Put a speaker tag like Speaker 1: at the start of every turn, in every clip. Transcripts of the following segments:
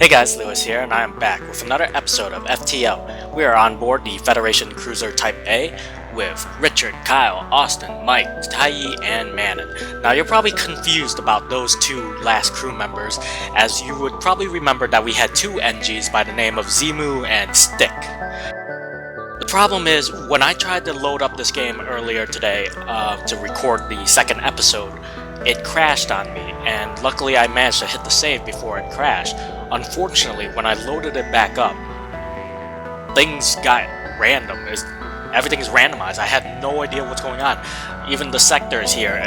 Speaker 1: Hey guys, Lewis here, and I am back with another episode of FTL. We are on board the Federation Cruiser Type A with Richard, Kyle, Austin, Mike, Taiyi, and Manon. Now you're probably confused about those two last crew members, as you would probably remember that we had two NGs by the name of Zimu and Stick. The problem is, when I tried to load up this game earlier today to record the second episode, it crashed on me, and luckily I managed to hit the save before it crashed. Unfortunately, when I loaded it back up, things got random. Everything is randomized. I had no idea what's going on. Even the sectors here.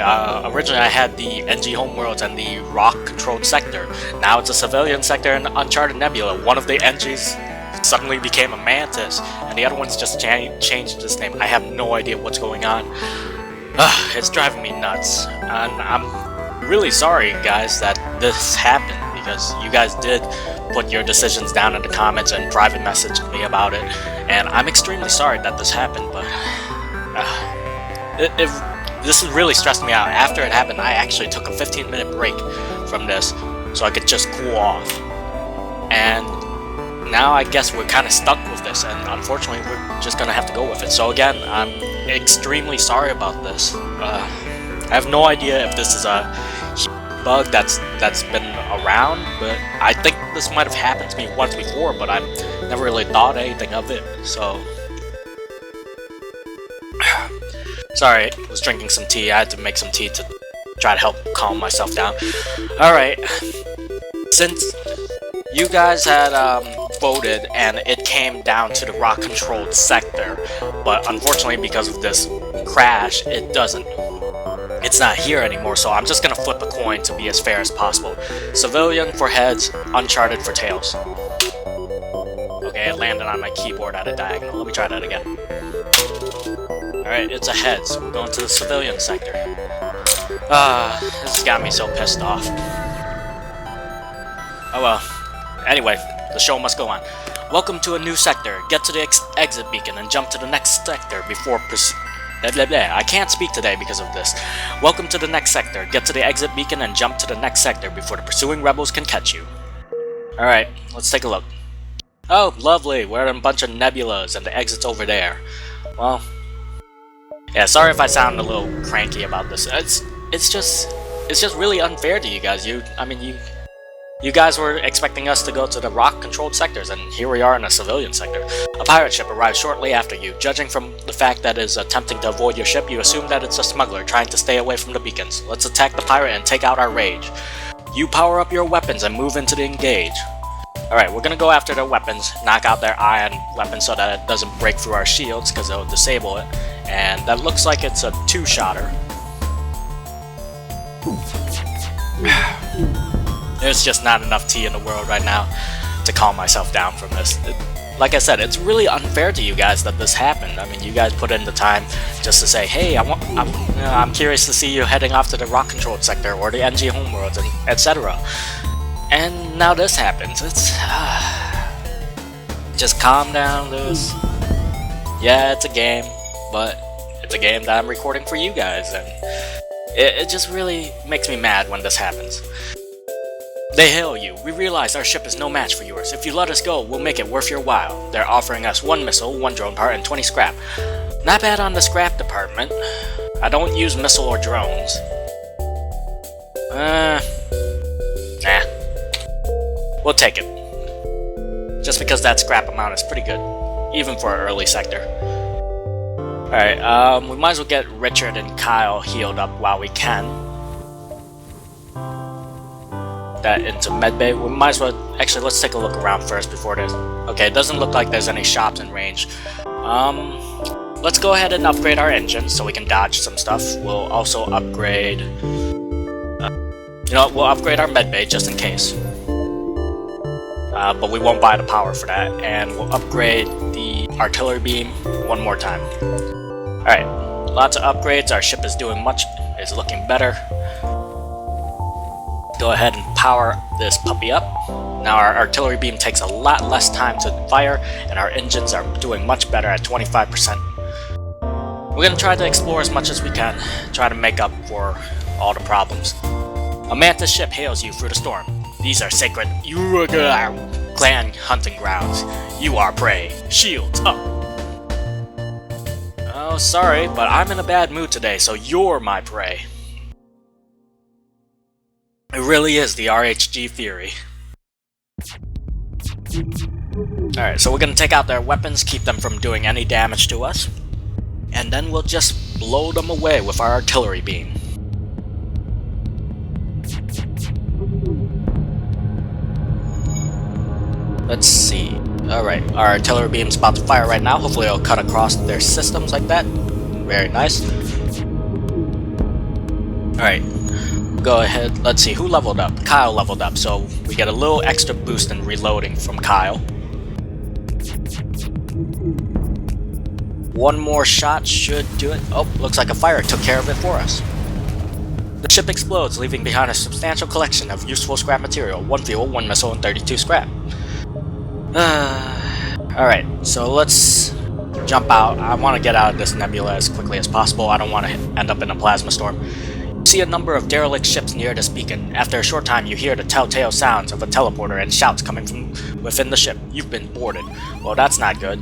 Speaker 1: Originally I had the NG Homeworlds and the rock-controlled sector. Now it's a civilian sector and Uncharted Nebula. One of the NGs suddenly became a Mantis, and the other one's just changed its name. I have no idea what's going on. It's driving me nuts. And I'm really sorry, guys, that this happened, because you guys did put your decisions down in the comments and private message me about it, and I'm extremely sorry that this happened, but this is really stressing me out. After it happened, I actually took a 15-minute break from this so I could just cool off, and now I guess we're kind of stuck with this, and unfortunately we're just gonna have to go with it. So again, I'm extremely sorry about this. I have no idea if this is a bug that's been around, but I think this might have happened to me once before, but I've never really thought anything of it, so sorry. I was drinking some tea. I had to make some tea to try to help calm myself down. Alright, since you guys had voted and it came down to the rock controlled sector, but unfortunately because of this crash it's not here anymore, so I'm just gonna flip a coin to be as fair as possible. Civilian for heads, Uncharted for tails. Okay, it landed on my keyboard at a diagonal. Let me try that again. Alright, it's a heads. We're going to the civilian sector. This has got me so pissed off. Oh well. Anyway, the show must go on. Welcome to a new sector. Get to the exit beacon and jump to the next sector before I can't speak today because of this. Welcome to the next sector. Get to the exit beacon and jump to the next sector before the pursuing rebels can catch you. Alright, let's take a look. Oh, lovely. We're in a bunch of nebulas and the exit's over there. Well, yeah, sorry if I sound a little cranky about this. It's just really unfair to you guys. You guys were expecting us to go to the rock-controlled sectors, and here we are in a civilian sector. A pirate ship arrives shortly after you. Judging from the fact that it is attempting to avoid your ship, you assume that it's a smuggler trying to stay away from the beacons. Let's attack the pirate and take out our rage. You power up your weapons and move into the engage. Alright, we're gonna go after their weapons, knock out their ion weapons so that it doesn't break through our shields, because it'll disable it. And that looks like it's a two-shotter. There's just not enough tea in the world right now to calm myself down from this. Like I said, it's really unfair to you guys that this happened. I mean, you guys put in the time just to say, hey, I'm curious to see you heading off to the rock-controlled sector or the NG Homeworlds, and etc. And now this happens. It's just calm down, Lewis. Yeah, it's a game, but it's a game that I'm recording for you guys, and it just really makes me mad when this happens. They hail you. We realize our ship is no match for yours. If you let us go, we'll make it worth your while. They're offering us 1 missile, 1 drone part, and 20 scrap. Not bad on the scrap department. I don't use missile or drones. Nah. We'll take it. Just because that scrap amount is pretty good, even for an early sector. Alright, we might as well get Richard and Kyle healed up while we can. That into medbay. We might as well, actually, let's take a look around first before this. Okay, it doesn't look like there's any shops in range. Let's go ahead and upgrade our engine so we can dodge some stuff. We'll also upgrade, we'll upgrade our medbay just in case. But we won't buy the power for that, and we'll upgrade the artillery beam one more time. Alright, lots of upgrades. Our ship is looking better. Go ahead and power this puppy up. Now our artillery beam takes a lot less time to fire, and our engines are doing much better at 25%. We're going to try to explore as much as we can, try to make up for all the problems. A Mantis ship hails you through the storm. These are sacred clan hunting grounds. You are prey. Shields up. Oh, sorry, but I'm in a bad mood today, so you're my prey. It really is the RHG Fury. Alright, so we're gonna take out their weapons, keep them from doing any damage to us, and then we'll just blow them away with our artillery beam. Let's see. Alright, our artillery beam's about to fire right now. Hopefully it'll cut across their systems like that. Very nice. Alright, go ahead. Let's see, who leveled up? Kyle leveled up, so we get a little extra boost in reloading from Kyle. One more shot should do it. Oh, looks like a fire took care of it for us. The ship explodes, leaving behind a substantial collection of useful scrap material. 1 fuel, 1 missile, and 32 scrap. Alright, so let's jump out. I want to get out of this nebula as quickly as possible. I don't want to end up in a plasma storm. You see a number of derelict ships near this beacon. After a short time, you hear the telltale sounds of a teleporter and shouts coming from within the ship. You've been boarded. Well, that's not good.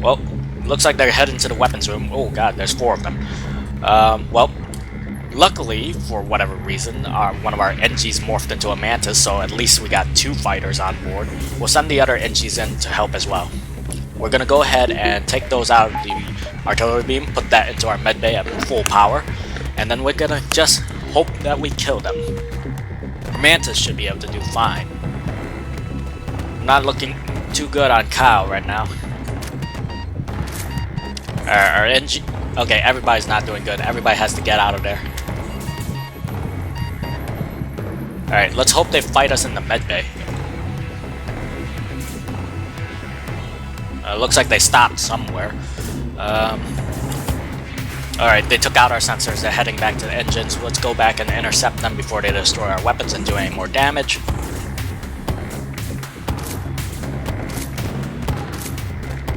Speaker 1: Well, looks like they're heading to the weapons room. Oh god, there's 4 of them. Well, luckily, for whatever reason, one of our NGs morphed into a mantis, so at least we got 2 fighters on board. We'll send the other NGs in to help as well. We're gonna go ahead and take those out of the artillery beam, put that into our medbay at full power, and then we're gonna just hope that we kill them. Our mantis should be able to do fine. Not looking too good on Kyle right now. Our NG... Okay, everybody's not doing good. Everybody has to get out of there. Alright, let's hope they fight us in the medbay. Looks like they stopped somewhere. Alright, they took out our sensors. They're heading back to the engines. Let's go back and intercept them before they destroy our weapons and do any more damage.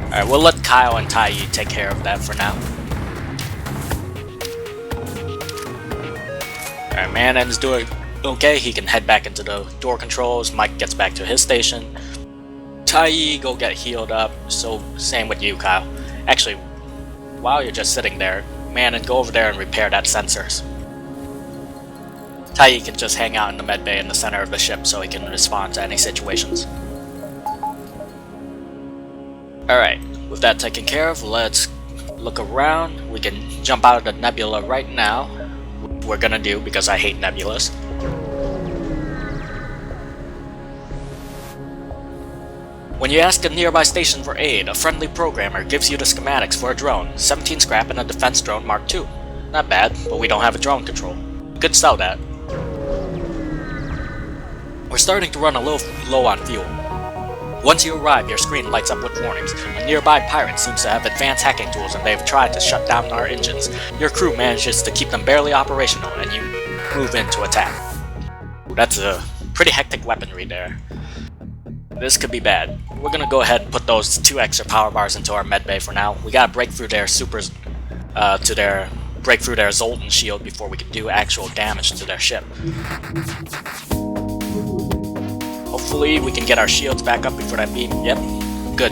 Speaker 1: Alright, we'll let Kyle and Taiyi take care of that for now. Alright, Manen's doing okay. He can head back into the door controls. Mike gets back to his station. Taiyi, go get healed up. So, same with you, Kyle. Actually, while you're just sitting there, Manen, go over there and repair that sensors. Taiyi can just hang out in the medbay in the center of the ship so he can respond to any situations. Alright, with that taken care of, let's look around. We can jump out of the nebula right now. We're gonna do, because I hate nebulas. When you ask a nearby station for aid, a friendly programmer gives you the schematics for a drone, 17 scrap and a defense drone Mark II. Not bad, but we don't have a drone control. Could sell that. We're starting to run a little low on fuel. Once you arrive, your screen lights up with warnings. A nearby pirate seems to have advanced hacking tools and they've tried to shut down our engines. Your crew manages to keep them barely operational and you move in to attack. That's a pretty hectic weaponry there. This could be bad. We're gonna go ahead and put those 2 extra power bars into our medbay for now. We gotta break through their supers, break through their Zoltan shield before we can do actual damage to their ship. Hopefully we can get our shields back up before that beam. Yep, good.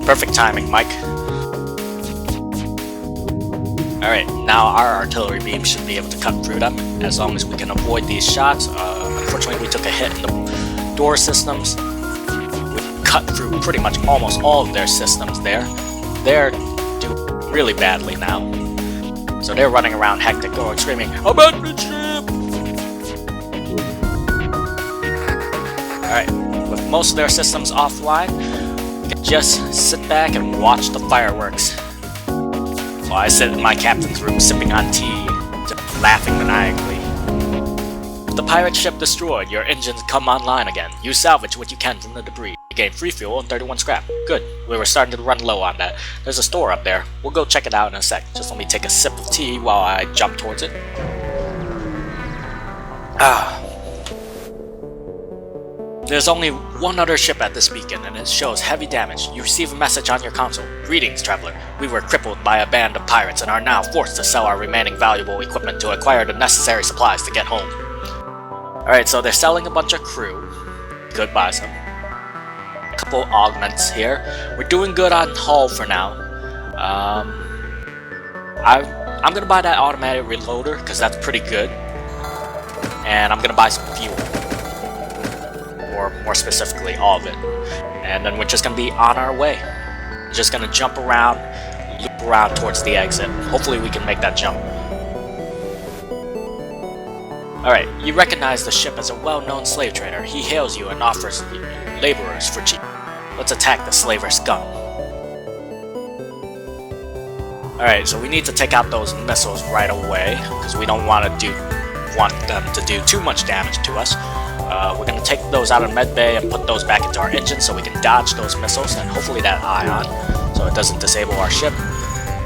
Speaker 1: Perfect timing, Mike. Alright, now our artillery beam should be able to cut through them, as long as we can avoid these shots. Unfortunately, we took a hit in the door systems. We cut through pretty much almost all of their systems there. They're doing really badly now. So they're running around hectic, going screaming, "Abandon ship!" Alright, with most of their systems offline, we can just sit back and watch the fireworks. While I sit in my captain's room sipping on tea, just laughing maniacally. With the pirate ship destroyed, your engines come online again. You salvage what you can from the debris. You gain free fuel and 31 scrap. Good, we were starting to run low on that. There's a store up there. We'll go check it out in a sec. Just let me take a sip of tea while I jump towards it. There's only one other ship at this beacon, and it shows heavy damage. You receive a message on your console. Greetings, traveler. We were crippled by a band of pirates and are now forced to sell our remaining valuable equipment to acquire the necessary supplies to get home. Alright, so they're selling a bunch of crew. Could buy some. Couple augments here. We're doing good on hull for now. I'm gonna buy that automatic reloader because that's pretty good. And I'm gonna buy some fuel. Or more specifically, all of it. And then we're just gonna be on our way. Just gonna jump around, loop around towards the exit. Hopefully we can make that jump. Alright, you recognize the ship as a well-known slave trader. He hails you and offers laborers for cheap. Let's attack the slaver scum. Alright, so we need to take out those missiles right away, because we don't want them to do too much damage to us. We're going to take those out of medbay and put those back into our engine so we can dodge those missiles and hopefully that ion, so it doesn't disable our ship.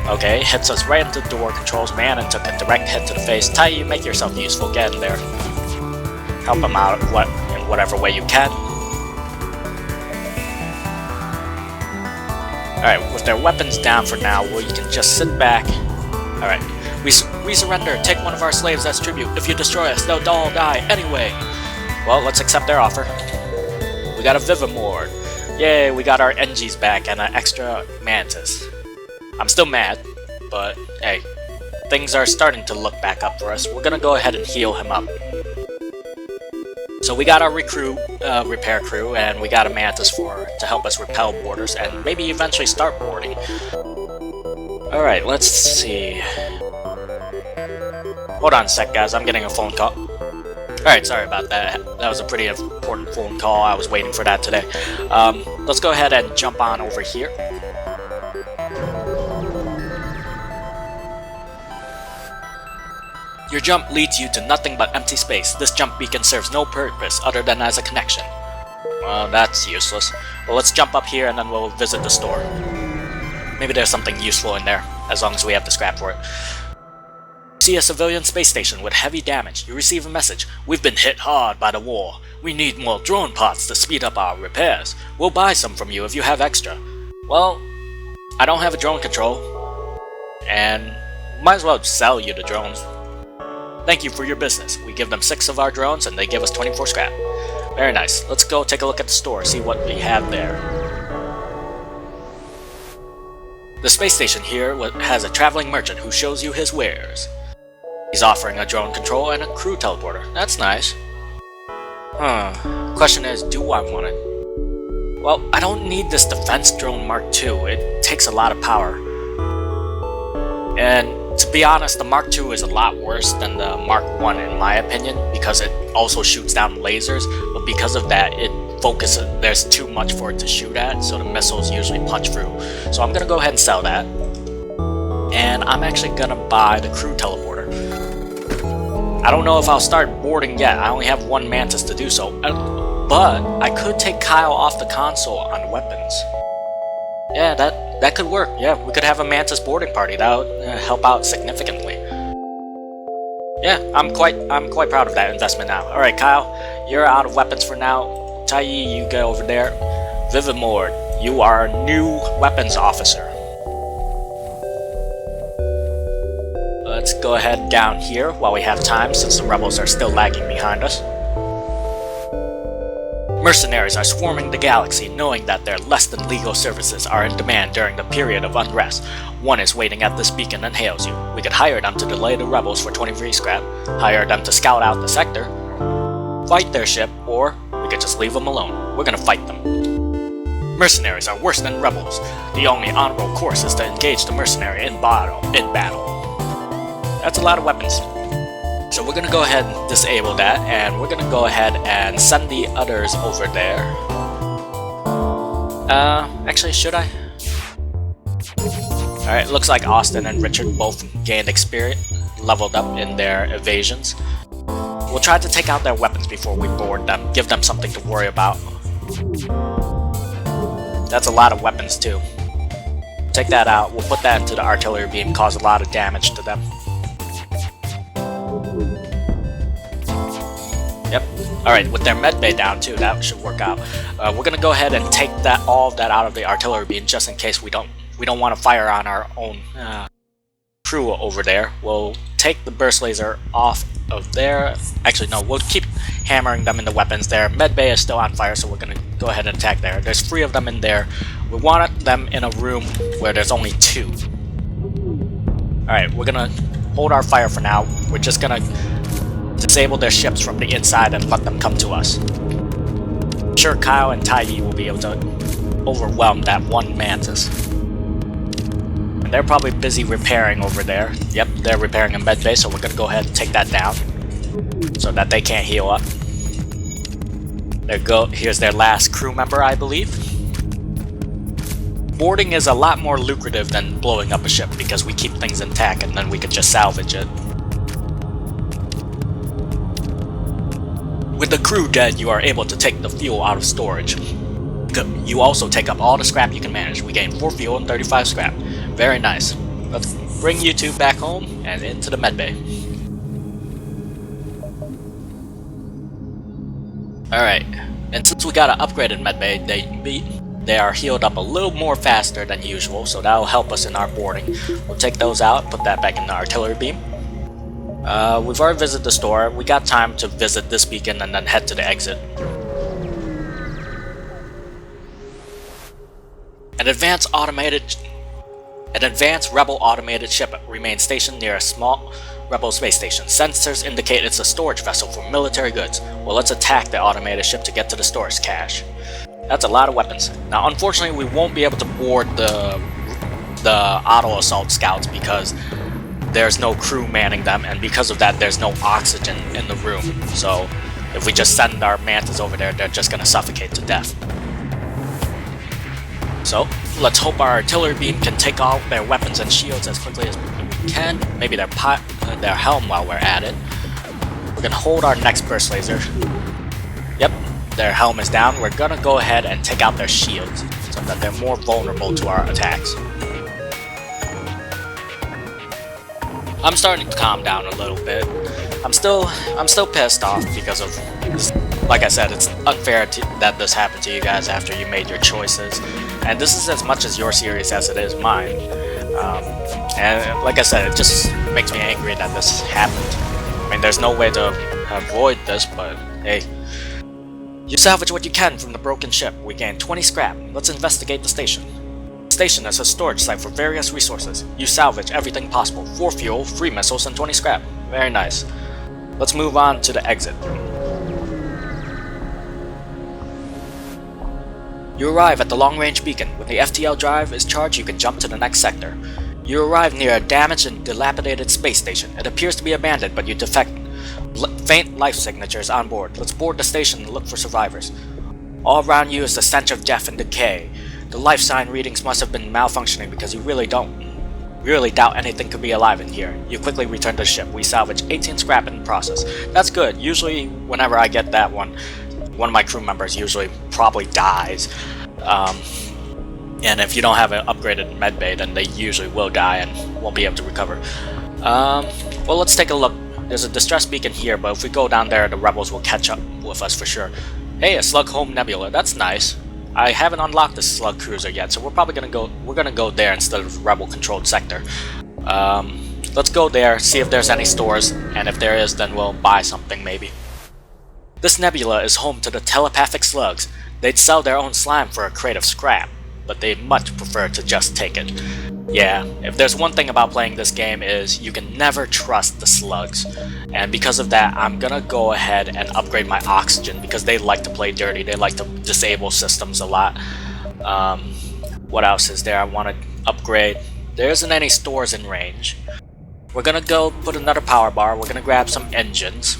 Speaker 1: Okay, hits us right into the door controls, man, and took a direct hit to the face. Tai, you make yourself useful, get in there. Help him out in whatever way you can. Alright, with their weapons down for now, we can just sit back. Alright, we surrender. Take one of our slaves as tribute. If you destroy us, they'll all die anyway. Well, let's accept their offer. We got a Vivimord. Yay, we got our NGs back and an extra Mantis. I'm still mad, but hey, things are starting to look back up for us. We're gonna go ahead and heal him up. So we got our repair crew, and we got a Mantis to help us repel boarders and maybe eventually start boarding. Alright, let's see. Hold on a sec, guys, I'm getting a phone call. Alright, sorry about that. That was a pretty important phone call. I was waiting for that today. Let's go ahead and jump on over here. Your jump leads you to nothing but empty space. This jump beacon serves no purpose other than as a connection. Well, that's useless. Well, let's jump up here and then we'll visit the store. Maybe there's something useful in there, as long as we have the scrap for it. See a civilian space station with heavy damage. You receive a message. We've been hit hard by the war. We need more drone parts to speed up our repairs. We'll buy some from you if you have extra. Well, I don't have a drone control. And might as well sell you the drones. Thank you for your business. We give them 6 of our drones and they give us 24 scrap. Very nice. Let's go take a look at the store, see what we have there. The space station here has a traveling merchant who shows you his wares. He's offering a drone control and a crew teleporter. That's nice. Question is, do I want it? Well, I don't need this defense drone Mark II. It takes a lot of power. And to be honest, the Mark II is a lot worse than the Mark I in my opinion, because it also shoots down lasers, but because of that, there's too much for it to shoot at, so the missiles usually punch through. So I'm gonna go ahead and sell that. And I'm actually gonna buy the crew teleporter. I don't know if I'll start boarding yet, I only have 1 Mantis to do so, but I could take Kyle off the console on weapons. Yeah, that could work. Yeah, we could have a Mantis boarding party. That would help out significantly. Yeah, I'm quite proud of that investment now. Alright, Kyle, you're out of weapons for now. Tai, you go over there. Vivimord, you are our new weapons officer. Let's go ahead down here while we have time, since the rebels are still lagging behind us. Mercenaries are swarming the galaxy, knowing that their less than legal services are in demand during the period of unrest. One is waiting at this beacon and hails you. We could hire them to delay the rebels for 23 scrap, hire them to scout out the sector, fight their ship, or we could just leave them alone. We're gonna fight them. Mercenaries are worse than rebels. The only honorable course is to engage the mercenary in battle. That's a lot of weapons. So we're gonna go ahead and disable that, and we're gonna go ahead and send the others over there. Actually, should I? Alright, looks like Austin and Richard both gained experience, leveled up in their evasions. We'll try to take out their weapons before we board them, give them something to worry about. That's a lot of weapons too. Take that out, we'll put that into the artillery beam, cause a lot of damage to them. Yep. Alright, with their medbay down too, that should work out. We're gonna go ahead and take all of that out of the artillery beam just in case we don't want to fire on our own crew over there. We'll take the burst laser off of there. Actually, no, we'll keep hammering them in the weapons there. Medbay is still on fire, so we're gonna go ahead and attack there. There's 3 of them in there. We want them in a room where there's only 2. Alright, we're gonna hold our fire for now. We're just gonna disable their ships from the inside and let them come to us. I'm sure Kyle and Taiyi will be able to overwhelm that one mantis. And they're probably busy repairing over there. Yep, they're repairing a medbay, so we're gonna go ahead and take that down so that they can't heal up. There go. Here's their last crew member, I believe. Boarding is a lot more lucrative than blowing up a ship because we keep things intact and then we can just salvage it. With the crew dead, you are able to take the fuel out of storage. You also take up all the scrap you can manage. We gain 4 fuel and 35 scrap. Very nice. Let's bring you 2 back home and into the medbay. Alright, and since we got an upgraded medbay, they are healed up a little more faster than usual, so that'll help us in our boarding. We'll take those out, put that back in the artillery beam. We've already visited the store. We got time to visit this beacon and then head to the exit. An advanced rebel automated ship remains stationed near a small rebel space station. Sensors indicate it's a storage vessel for military goods. Well, let's attack the automated ship to get to the storage cache. That's a lot of weapons. Now, unfortunately, we won't be able to board the auto assault scouts because there's no crew manning them, and because of that, there's no oxygen in the room. So, if we just send our mantis over there, they're just gonna suffocate to death. So, let's hope our artillery beam can take out their weapons and shields as quickly as we can. Maybe their helm while we're at it. We're gonna hold our next burst laser. Yep, their helm is down. We're gonna go ahead and take out their shields so that they're more vulnerable to our attacks. I'm starting to calm down a little bit. I'm still pissed off because of this. Like I said, it's unfair that this happened to you guys after you made your choices. And this is as much as your series as it is mine. And like I said, it just makes me angry that this happened. I mean, there's no way to avoid this, but hey. You salvage what you can from the broken ship. We gain 20 scrap. Let's investigate the station. The station is a storage site for various resources. You salvage everything possible. 4 fuel, 3 missiles, and 20 scrap. Very nice. Let's move on to the exit. You arrive at the long-range beacon. When the FTL drive is charged, you can jump to the next sector. You arrive near a damaged and dilapidated space station. It appears to be abandoned, but you detect faint life signatures on board. Let's board the station and look for survivors. All around you is the stench of death and decay. The life sign readings must have been malfunctioning because you really doubt anything could be alive in here. You quickly return to the ship. We salvage 18 scrap in the process. That's good. Usually, whenever I get that one of my crew members usually probably dies. And if you don't have an upgraded medbay, then they usually will die and won't be able to recover. Well, let's take a look. There's a distress beacon here, but if we go down there, the rebels will catch up with us for sure. Hey, a slug home nebula. That's nice. I haven't unlocked the slug cruiser yet, so we're probably gonna go there instead of the rebel-controlled sector. Let's go there, see if there's any stores, and if there is, then we'll buy something maybe. This nebula is home to the telepathic slugs. They'd sell their own slime for a crate of scrap, but they much prefer to just take it. Yeah, if there's one thing about playing this game is you can never trust the slugs. And because of that, I'm gonna go ahead and upgrade my oxygen because they like to play dirty. They like to disable systems a lot. What else is there I want to upgrade? There isn't any stores in range. We're gonna go put another power bar. We're gonna grab some engines.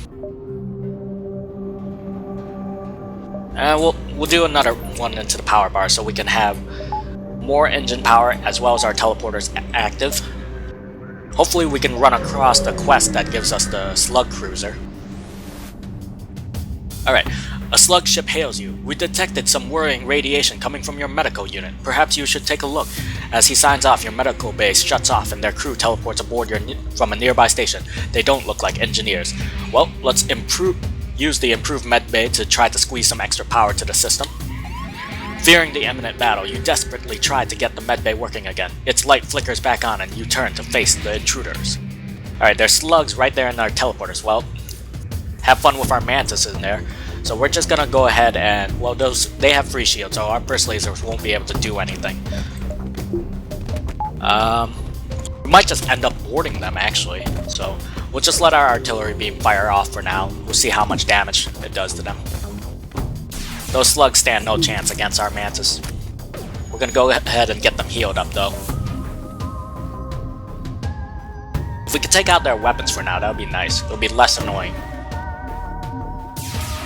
Speaker 1: And we'll do another one into the power bar so we can have more engine power as well as our teleporters active. Hopefully we can run across the quest that gives us the slug cruiser. Alright, a slug ship hails you. We detected some worrying radiation coming from your medical unit. Perhaps you should take a look. As he signs off, your medical base shuts off and their crew teleports aboard from a nearby station. They don't look like engineers. Well, let's use the improved med bay to try to squeeze some extra power to the system. Fearing the imminent battle, you desperately try to get the medbay working again. Its light flickers back on and you turn to face the intruders. Alright, there's slugs right there in our teleporters. Well, have fun with our mantis in there. So we're just gonna go ahead and, well, they have free shields, so our burst lasers won't be able to do anything. We might just end up boarding them actually. So we'll just let our artillery beam fire off for now. We'll see how much damage it does to them. Those slugs stand no chance against our mantis. We're gonna go ahead and get them healed up though. If we could take out their weapons for now, that would be nice. It'll be less annoying.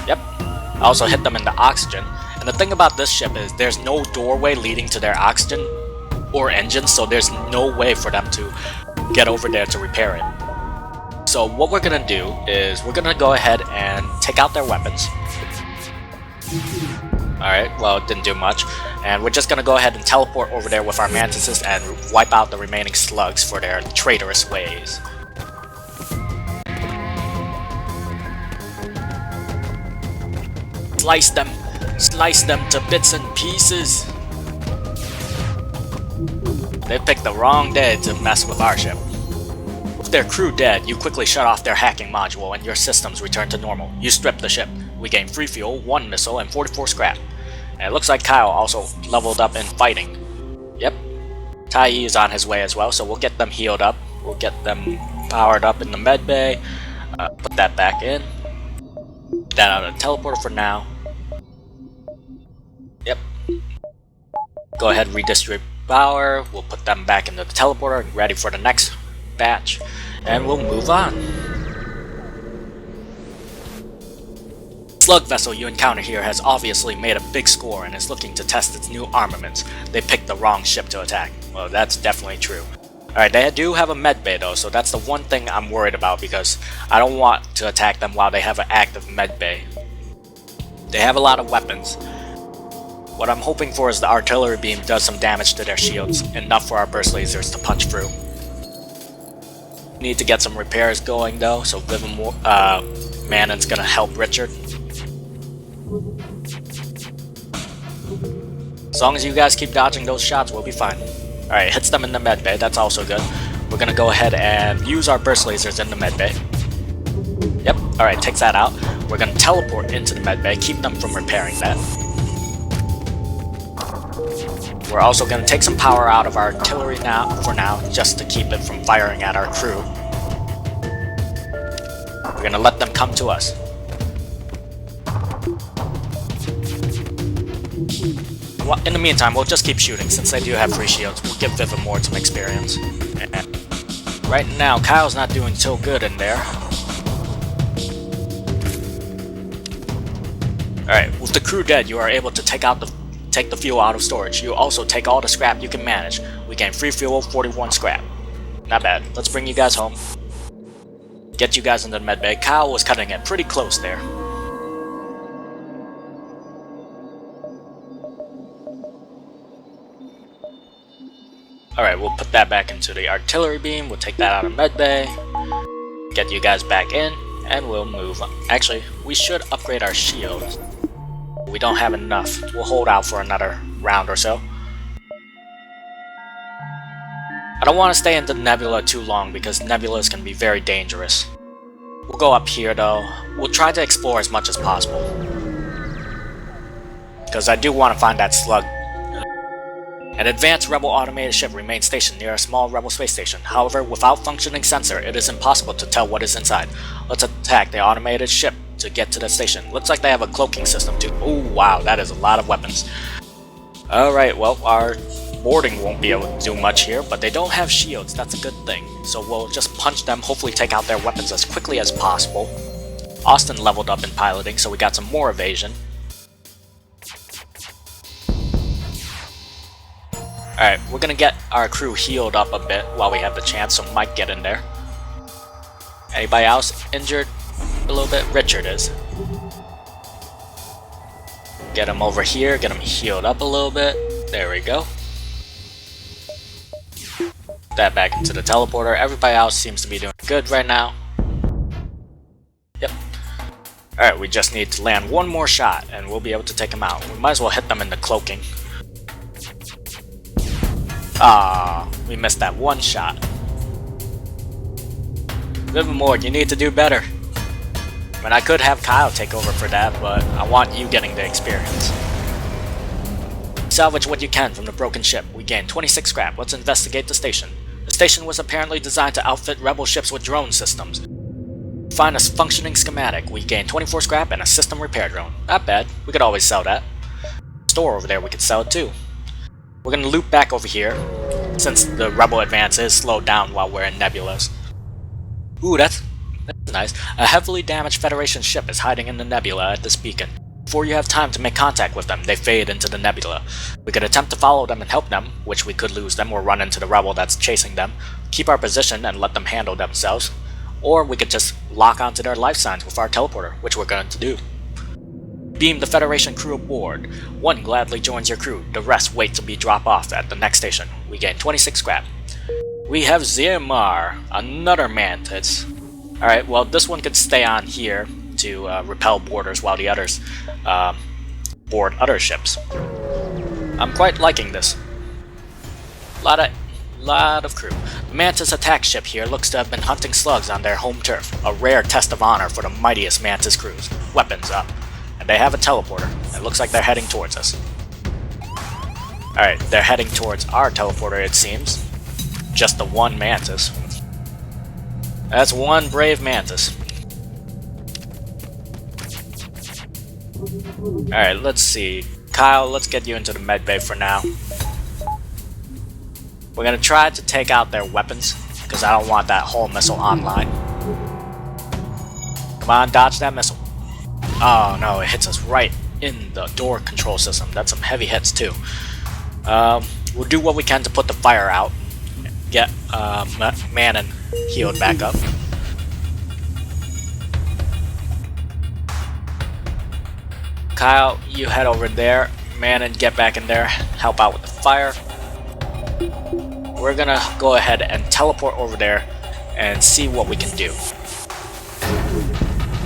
Speaker 1: Yep. I also hit them in the oxygen. And the thing about this ship is there's no doorway leading to their oxygen or engines, so there's no way for them to get over there to repair it. So what we're gonna do is we're gonna go ahead and take out their weapons. Alright, well, it didn't do much. And we're just gonna go ahead and teleport over there with our mantises and wipe out the remaining slugs for their traitorous ways. Slice them to bits and pieces. They picked the wrong day to mess with our ship. With their crew dead, you quickly shut off their hacking module and your systems return to normal. You strip the ship. We gain free fuel, 1 missile, and 44 scrap. And it looks like Kyle also leveled up in fighting. Yep. Taiyi is on his way as well, so we'll get them healed up. We'll get them powered up in the med bay. Put that back in. Put that out of the teleporter for now. Yep. Go ahead and redistribute power. We'll put them back into the teleporter and ready for the next batch. And we'll move on. Slug vessel you encounter here has obviously made a big score and is looking to test its new armaments. They picked the wrong ship to attack. Well, that's definitely true. Alright, they do have a medbay though, so that's the one thing I'm worried about because I don't want to attack them while they have an active medbay. They have a lot of weapons. What I'm hoping for is the artillery beam does some damage to their shields, enough for our burst lasers to punch through. Need to get some repairs going though, so Manon's gonna help Richard. As long as you guys keep dodging those shots, we'll be fine. Alright, hits them in the medbay, that's also good. We're gonna go ahead and use our burst lasers in the medbay. Yep, alright, takes that out. We're gonna teleport into the medbay, keep them from repairing that. We're also gonna take some power out of our artillery for now, just to keep it from firing at our crew. We're gonna let them come to us. Well, in the meantime, we'll just keep shooting since they do have free shields. We'll give Viv more some experience. And right now, Kyle's not doing so good in there. Alright, with the crew dead, you are able to take the fuel out of storage. You also take all the scrap you can manage. We gain free fuel, 41 scrap. Not bad. Let's bring you guys home. Get you guys into the medbay. Kyle was cutting it pretty close there. Alright, we'll put that back into the artillery beam. We'll take that out of medbay. Get you guys back in, and we'll move on. Actually, we should upgrade our shields. We don't have enough. We'll hold out for another round or so. I don't want to stay in the nebula too long because nebulas can be very dangerous. We'll go up here though. We'll try to explore as much as possible. Because I do want to find that slug. An advanced rebel automated ship remains stationed near a small rebel space station. However, without functioning sensor, it is impossible to tell what is inside. Let's attack the automated ship to get to the station. Looks like they have a cloaking system too. Oh wow, that is a lot of weapons. Alright, well, our boarding won't be able to do much here, but they don't have shields, that's a good thing. So we'll just punch them, hopefully take out their weapons as quickly as possible. Austin leveled up in piloting, so we got some more evasion. Alright, we're gonna get our crew healed up a bit while we have the chance, so Mike get in there. Anybody else injured a little bit? Richard is. Get him over here, get him healed up a little bit. There we go. Put that back into the teleporter. Everybody else seems to be doing good right now. Yep. Alright, we just need to land one more shot and we'll be able to take them out. We might as well hit them in the cloaking. Ah, we missed that one shot. Vengeful, you need to do better. I mean, I could have Kyle take over for that, but I want you getting the experience. Salvage what you can from the broken ship. We gained 26 scrap. Let's investigate the station. The station was apparently designed to outfit rebel ships with drone systems. Find a functioning schematic. We gained 24 scrap and a system repair drone. Not bad. We could always sell that. Store over there, we could sell it too. We're gonna loop back over here, since the rebel advance is slowed down while we're in nebulas. Ooh, that's nice. A heavily damaged Federation ship is hiding in the nebula at this beacon. Before you have time to make contact with them, they fade into the nebula. We could attempt to follow them and help them, which we could lose them or run into the rebel that's chasing them, keep our position and let them handle themselves, or we could just lock onto their life signs with our teleporter, which we're going to do. Beam the Federation crew aboard. One gladly joins your crew, the rest wait to be dropped off at the next station. We gain 26 scrap. We have Zimar, another mantis. Alright, well this one could stay on here to repel boarders while the others board other ships. I'm quite liking this. Lot of crew. The Mantis attack ship here looks to have been hunting slugs on their home turf, a rare test of honor for the mightiest Mantis crews. Weapons up. And they have a teleporter. It looks like they're heading towards us. Alright, they're heading towards our teleporter it seems. Just the one Mantis. That's one brave Mantis. Alright, let's see. Kyle, let's get you into the medbay for now. We're gonna try to take out their weapons, because I don't want that whole missile online. Come on, dodge that missile. Oh no, it hits us right in the door control system. That's some heavy hits too. We'll do what we can to put the fire out. Get Manon healed back up. Kyle, you head over there. Manon, get back in there. Help out with the fire. We're gonna go ahead and teleport over there and see what we can do.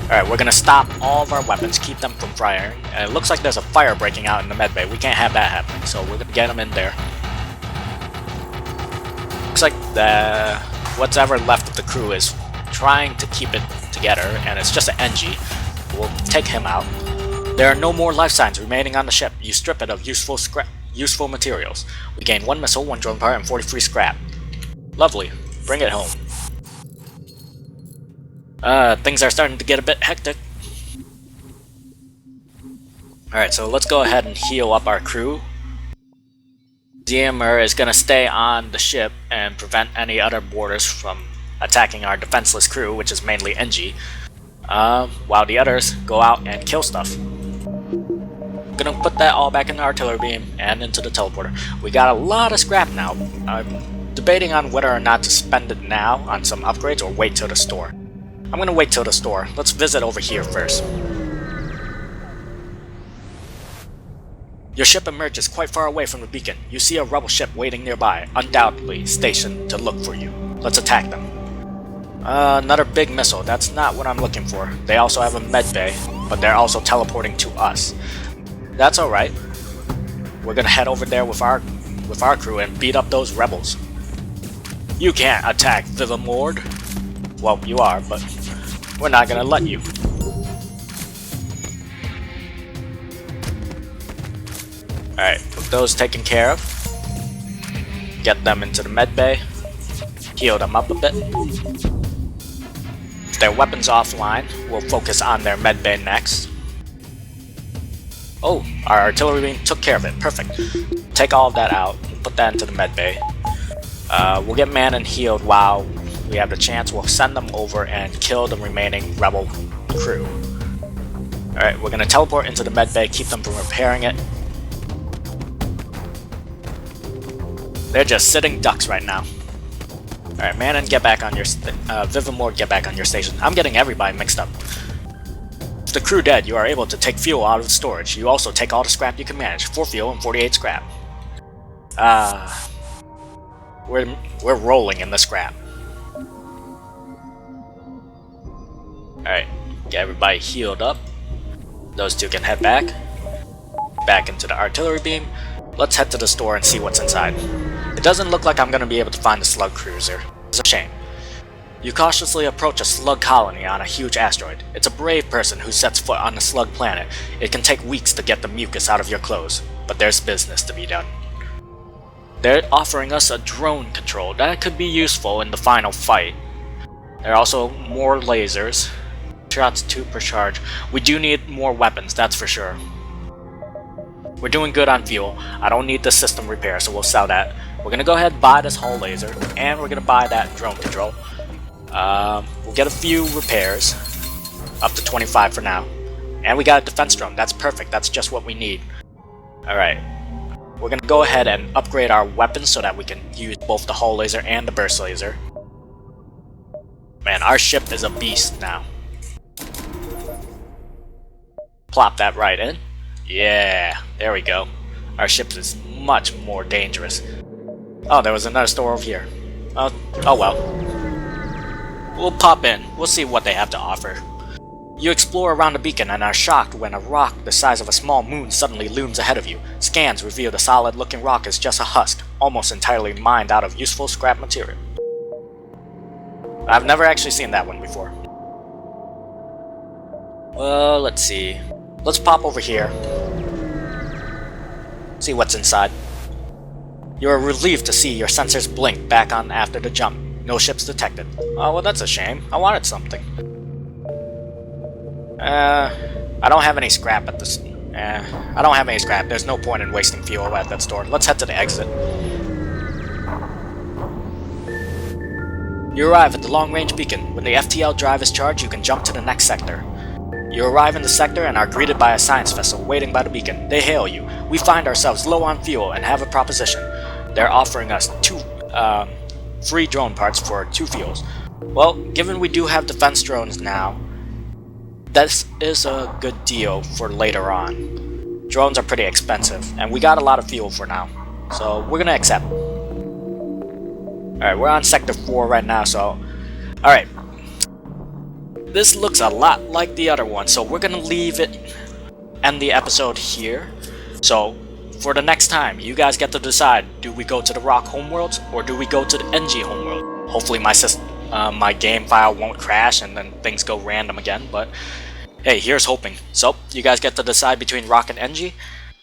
Speaker 1: Alright, we're gonna stop all of our weapons, keep them from firing. And it looks like there's a fire breaking out in the medbay. We can't have that happening, so we're gonna get them in there. Looks like what's ever left of the crew is trying to keep it together, and it's just an NG. We'll take him out. There are no more life signs remaining on the ship. You strip it of useful materials. We gain 1 missile, 1 drone part, and 43 scrap. Lovely. Bring it home. Things are starting to get a bit hectic. Alright, so let's go ahead and heal up our crew. DMR is gonna stay on the ship and prevent any other boarders from attacking our defenseless crew, which is mainly NG, while the others go out and kill stuff. Gonna put that all back in the artillery beam and into the teleporter. We got a lot of scrap now. I'm debating on whether or not to spend it now on some upgrades or wait till the store. I'm gonna wait till the store. Let's visit over here first. Your ship emerges quite far away from the beacon. You see a rebel ship waiting nearby, undoubtedly stationed to look for you. Let's attack them. Another big missile. That's not what I'm looking for. They also have a medbay, but they're also teleporting to us. That's alright. We're gonna head over there with our crew and beat up those rebels. You can't attack Vengeful. Well, you are, but we're not gonna let you. Alright, with those taken care of, get them into the medbay, heal them up a bit. With their weapons offline, we'll focus on their medbay next. Oh, our artillery beam took care of it. Perfect. Take all of that out, put that into the medbay. We'll get Manon healed while we have the chance. We'll send them over and kill the remaining rebel crew. Alright, we're gonna teleport into the medbay, keep them from repairing it. They're just sitting ducks right now. Alright, Manon, get back on your Vengeful, get back on your station. I'm getting everybody mixed up. With the crew dead, you are able to take fuel out of the storage. You also take all the scrap you can manage. 4 fuel and 48 scrap. We're rolling in the scrap. Alright, Get everybody healed up. Those two can head back into the artillery beam. Let's head to the store and see what's inside. It doesn't look like I'm going to be able to find the slug cruiser. It's a shame. You cautiously approach a slug colony on a huge asteroid. It's a brave person who sets foot on the slug planet. It can take weeks to get the mucus out of your clothes, but there's business to be done. They're offering us a drone control that could be useful in the final fight. There are also more lasers. Shots 2 per charge. We do need more weapons, that's for sure. We're doing good on fuel. I don't need the system repair, so we'll sell that. We're gonna go ahead and buy this hull laser, and we're gonna buy that drone control. We'll get a few repairs, up to 25 for now. And we got a defense drone, that's perfect, that's just what we need. Alright, we're gonna go ahead and upgrade our weapons so that we can use both the hull laser and the burst laser. Man, our ship is a beast now. Plop that right in. Yeah, there we go. Our ship is much more dangerous. Oh, there was another store over here. Oh well. We'll pop in. We'll see what they have to offer. You explore around the beacon and are shocked when a rock the size of a small moon suddenly looms ahead of you. Scans reveal the solid-looking rock is just a husk, almost entirely mined out of useful scrap material. I've never actually seen that one before. Well, let's see. Let's pop over here. See what's inside. You're relieved to see your sensors blink back on after the jump. No ships detected. Oh, well, that's a shame. I wanted something. I don't have any scrap at this. I don't have any scrap. There's no point in wasting fuel at that store. Let's head to the exit. You arrive at the long-range beacon. When the FTL drive is charged, you can jump to the next sector. You arrive in the sector and are greeted by a science vessel waiting by the beacon. They hail you. We find ourselves low on fuel and have a proposition. They're offering us 2 free drone parts for 2 fuels. Well, given we do have defense drones now, this is a good deal for later on. Drones are pretty expensive, and we got a lot of fuel for now, so we're gonna accept. Alright, we're on Sector 4 right now, so... Alright. This looks a lot like the other one, so we're gonna leave it, end the episode here. So, for the next time, you guys get to decide, do we go to the Rock homeworlds, or do we go to the NG homeworld? Hopefully my game file won't crash and then things go random again, but hey, here's hoping. So, you guys get to decide between Rock and NG.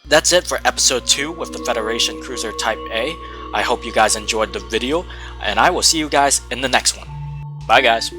Speaker 1: That's it for episode 2 with the Federation Cruiser Type A. I hope you guys enjoyed the video, and I will see you guys in the next one. Bye guys.